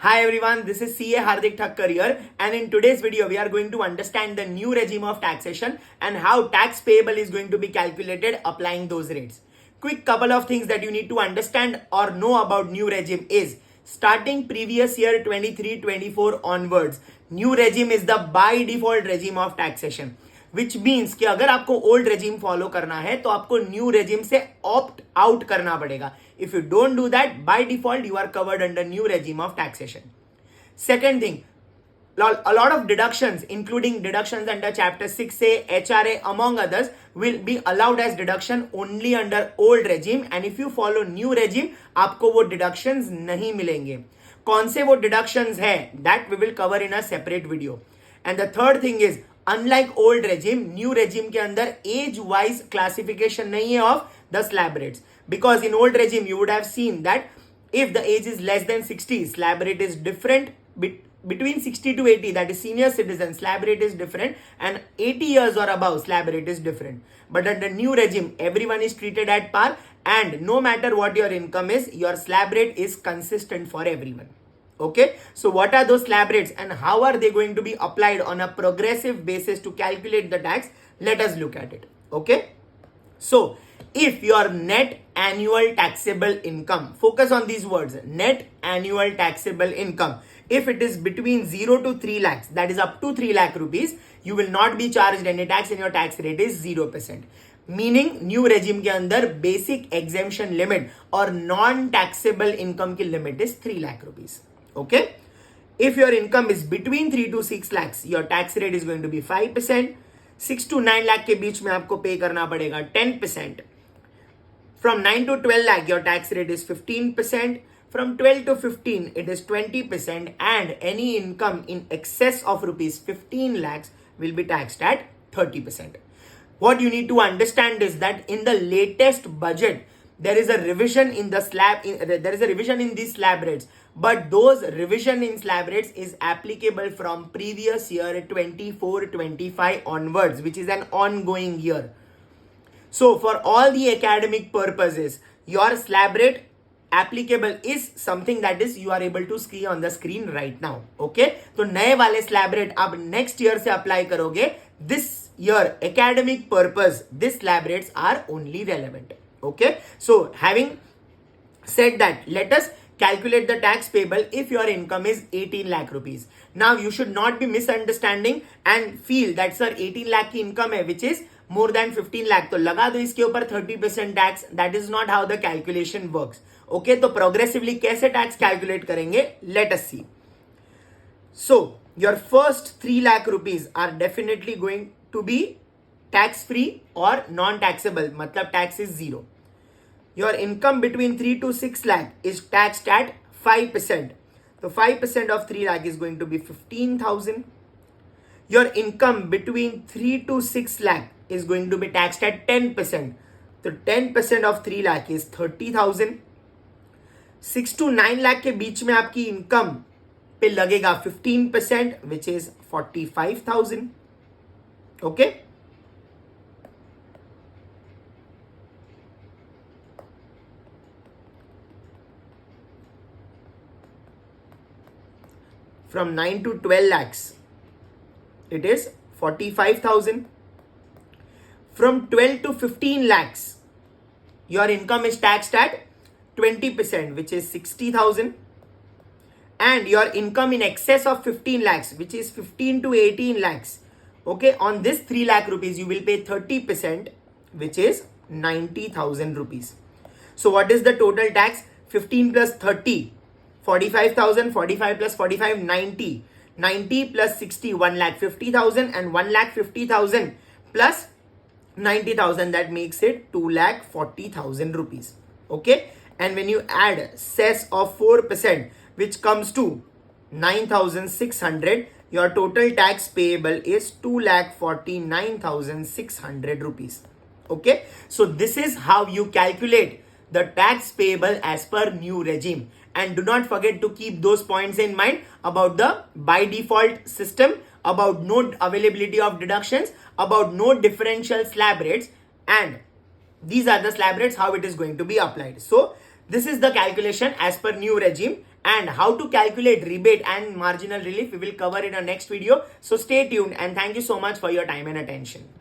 Hi everyone, this is CA Hardik Thakkar here, and in today's video we are going to understand the new regime of taxation and how tax payable is going to be calculated applying those rates. Quick couple of things that you need to understand or know about new regime is starting previous year 23-24 onwards, new regime is the by default regime of taxation. Which means कि अगर आपको old regime follow करना है तो आपको new regime से opt out करना पड़ेगा. If you don't do that, by default you are covered under new regime of taxation. Second thing, a lot of deductions including deductions under chapter 6A, HRA among others will be allowed as deduction only under old regime, and if you follow new regime आपको वो deductions नहीं मिलेंगे. कौन से वो deductions है that we will cover in a separate video. And the third thing is, unlike old regime, new regime के अंदर एज वाइज क्लासिफिकेशन नहीं है of the slab rates, because in old regime you would have seen that if the age is less than 60, slab rate is different. Between 60 to 80, that is senior citizen, slab rate is different, and 80 years or above, slab rate is different. But under new regime, everyone is treated at par, and no matter what your income is, your slab rate is consistent for everyone. Okay, so what are those slab rates and how are they going to be applied on a progressive basis to calculate the tax? Let us look at it. Okay, so if your net annual taxable income, focus on these words, net annual taxable income, if it is between 0 to 3 lakhs, that is up to 3 lakh rupees, you will not be charged any tax and your tax rate is 0%. Meaning new regime के अंदर basic exemption limit और non taxable income की limit is 3 lakh rupees. Okay, if your income is between 3 to 6 lakhs, your tax rate is going to be 5%. 6 to 9 lakh के बीच में आपको पे करना पड़ेगा 10%. From 9 to 12 lakh, your tax rate is 15%. From 12 to 15, it is 20%, and any income in excess of rupees 15 lakhs will be taxed at 30%. What you need to understand is that in the latest budget, there is a revision in the slab. There is a revision in these slab rates, but those revision in slab rates is applicable from previous year 24-25 onwards, which is an ongoing year. So for all the academic purposes, your slab rate applicable is something that is you are able to see on the screen right now. Okay, तो नए वाले slab rate आप next year से apply करोगे. This year academic purpose, this slab rates are only relevant. Okay, so having said that, let us calculate the tax payable if your income is 18 lakh rupees. Now you should not be misunderstanding and feel that sir 18 lakh की income है which is more than 15 lakh, तो लगा दो इसके ऊपर 30% tax. That is not how the calculation works. Okay, तो progressively कैसे tax calculate करेंगे, let us see. So your first 3 lakh rupees are definitely going to be tax free or non taxable, मतलब tax is 0. Your income between 3 to 6 lakh is taxed at 5%. So 5% of 3 lakh is going to be 15,000. Your income between 3 to 6 lakh is going to be taxed at 10%. So 10% of 3 lakh is 30,000. 6 to 9 lakh के बीच में आपकी income पे लगेगा 15%, which is 45,000. Okay. From 9 to 12 lakhs, it is 45,000. From 12 to 15 lakhs, your income is taxed at 20%, which is 60,000. And your income in excess of 15 lakhs, which is 15 to 18 lakhs, okay, on this 3 lakh rupees, you will pay 30%, which is 90,000 rupees. So what is the total tax? 15 plus 30. 45,000, 45 plus 45, 90. 90 plus 60, 1,50,000, and 1,50,000 plus 90,000, that makes it 2,40,000 rupees. Okay, and when you add cess of 4%, which comes to 9,600, your total tax payable is 2,49,600 rupees. Okay, so this is how you calculate the tax payable as per new regime. And do not forget to keep those points in mind about the by default system, about no availability of deductions, about no differential slab rates, and these are the slab rates, how it is going to be applied. So This is the calculation as per new regime, and how to calculate rebate and marginal relief we will cover in our next video. So stay tuned, and thank you so much for your time and attention.